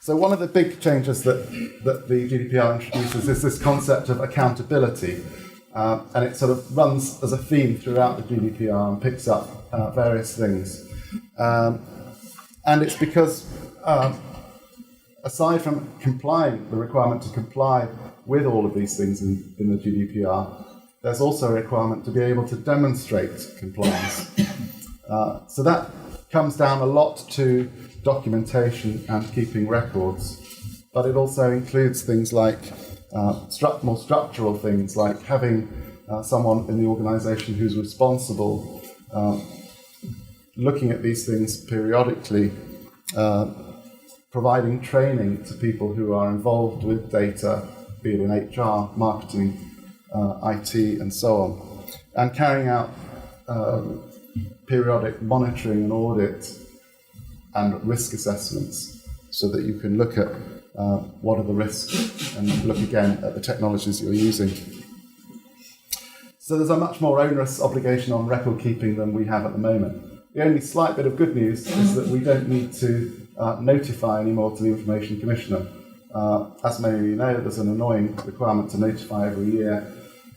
So one of the big changes that the GDPR introduces is this concept of accountability. And it sort of runs as a theme throughout the GDPR and picks up various things. And it's because, aside from the requirement to comply with all of these things in the GDPR, there's also a requirement to be able to demonstrate compliance. So that comes down a lot to documentation and keeping records, but it also includes things like more structural things, like having someone in the organisation who's responsible, looking at these things periodically, providing training to people who are involved with data, be it in HR, marketing, IT, and so on, and carrying out periodic monitoring and audit and risk assessments so that you can look at what are the risks and look again at the technologies you're using. So there's a much more onerous obligation on record keeping than we have at the moment. The only slight bit of good news is that we don't need to notify anymore to the Information Commissioner. As many of you know, there's an annoying requirement to notify every year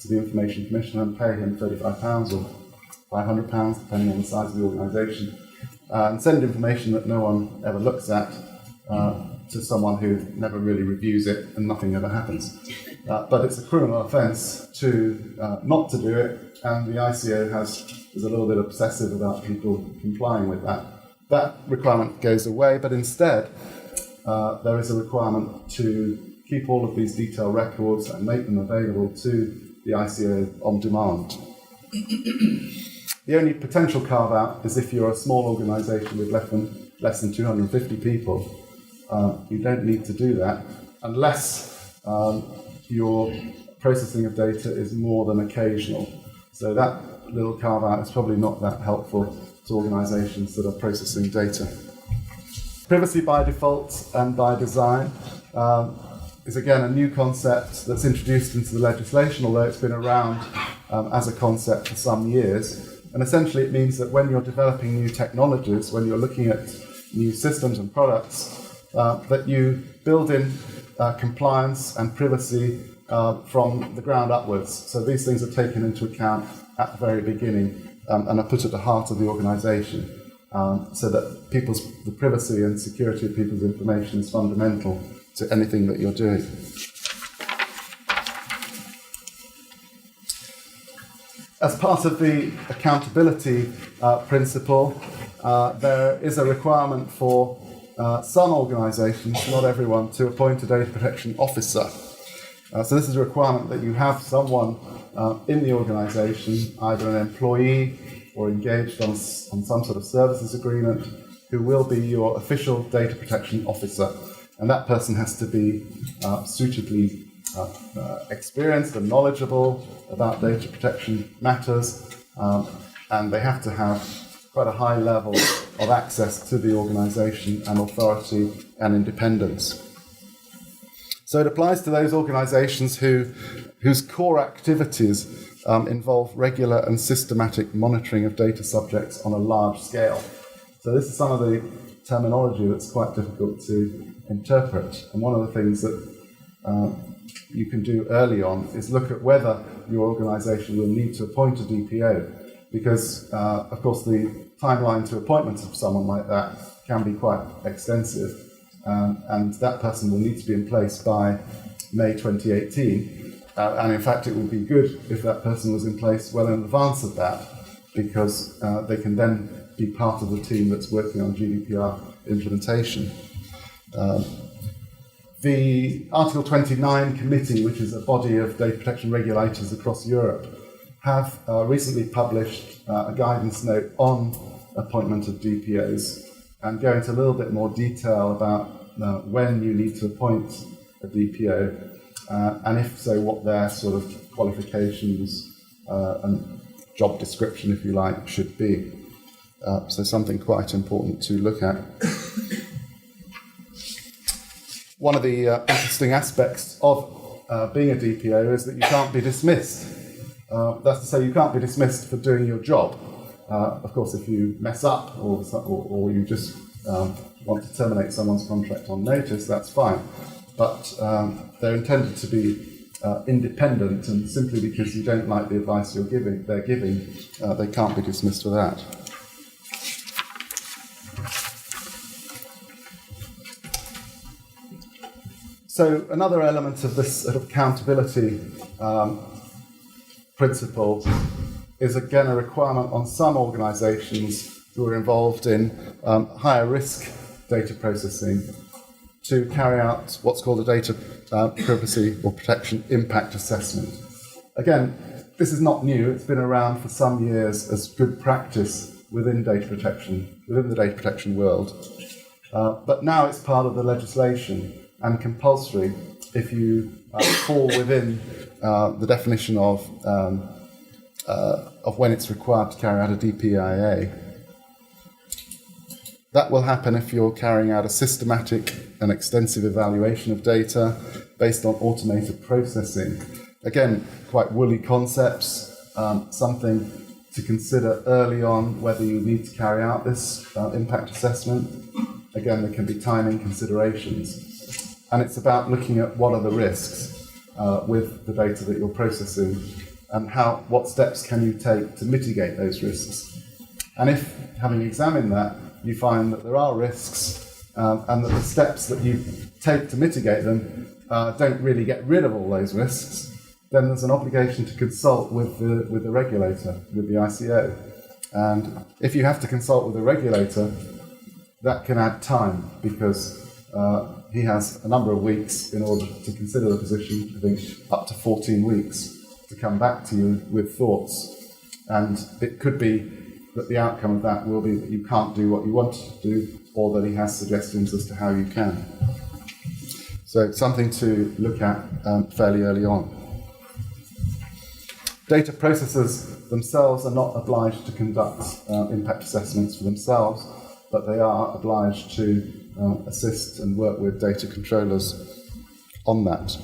to the Information Commissioner and pay him £35 or £500, depending on the size of the organisation, and send information that no one ever looks at to someone who never really reviews it and nothing ever happens. But it's a criminal offence to not to do it, and the ICO is a little bit obsessive about people complying with that. That requirement goes away, but instead there is a requirement to keep all of these detailed records and make them available to the ICO on demand. The only potential carve-out is if you're a small organisation with less than 250 people. You don't need to do that unless your processing of data is more than occasional. So that little carve-out is probably not that helpful to organisations that are processing data. Privacy by default and by design is again a new concept that's introduced into the legislation, although it's been around as a concept for some years. And essentially it means that when you're developing new technologies, when you're looking at new systems and products, that you build in compliance and privacy from the ground upwards. So these things are taken into account at the very beginning and are put at the heart of the organisation, so that the privacy and security of people's information is fundamental to anything that you're doing. As part of the accountability principle, there is a requirement for some organisations, not everyone, to appoint a data protection officer. So this is a requirement that you have someone in the organisation, either an employee or engaged on some sort of services agreement, who will be your official data protection officer. And that person has to be suitably experienced and knowledgeable about data protection matters, and they have to have quite a high level of access to the organisation and authority and independence. So it applies to those organisations whose core activities involve regular and systematic monitoring of data subjects on a large scale. So this is some of the terminology that's quite difficult to interpret. And one of the things that you can do early on is look at whether your organisation will need to appoint a DPO, because, of course, the timeline to appointment of someone like that can be quite extensive, and that person will need to be in place by May 2018. And in fact, it would be good if that person was in place well in advance of that, because they can then be part of the team that's working on GDPR implementation. The Article 29 Committee, which is a body of data protection regulators across Europe, have recently published a guidance note on appointment of DPOs and go into a little bit more detail about when you need to appoint a DPO, and if so, what their sort of qualifications and job description, if you like, should be. So something quite important to look at. One of the interesting aspects of being a DPO is that you can't be dismissed. That's to say, you can't be dismissed for doing your job. Of course, if you mess up or you just want to terminate someone's contract on notice, that's fine. But they're intended to be independent, and simply because you don't like the advice they're giving, they can't be dismissed for that. So another element of this sort of accountability principle is again a requirement on some organisations who are involved in higher risk data processing to carry out what's called a data privacy or protection impact assessment. Again, this is not new. It's been around for some years as good practice within the data protection world. But now it's part of the legislation and compulsory if you fall within the definition of when it's required to carry out a DPIA. That will happen if you're carrying out a systematic and extensive evaluation of data based on automated processing. Again, quite woolly concepts, something to consider early on whether you need to carry out this impact assessment. Again, there can be timing considerations. And it's about looking at what are the risks with the data that you're processing and what steps can you take to mitigate those risks. And if, having examined that, you find that there are risks and that the steps that you take to mitigate them don't really get rid of all those risks, then there's an obligation to consult with the regulator, with the ICO. And if you have to consult with the regulator, that can add time because he has a number of weeks in order to consider the position, I think up to 14 weeks, to come back to you with thoughts. And it could be that the outcome of that will be that you can't do what you want to do, or that he has suggestions as to how you can. So it's something to look at fairly early on. Data processors themselves are not obliged to conduct impact assessments for themselves, but they are obliged to assist and work with data controllers on that.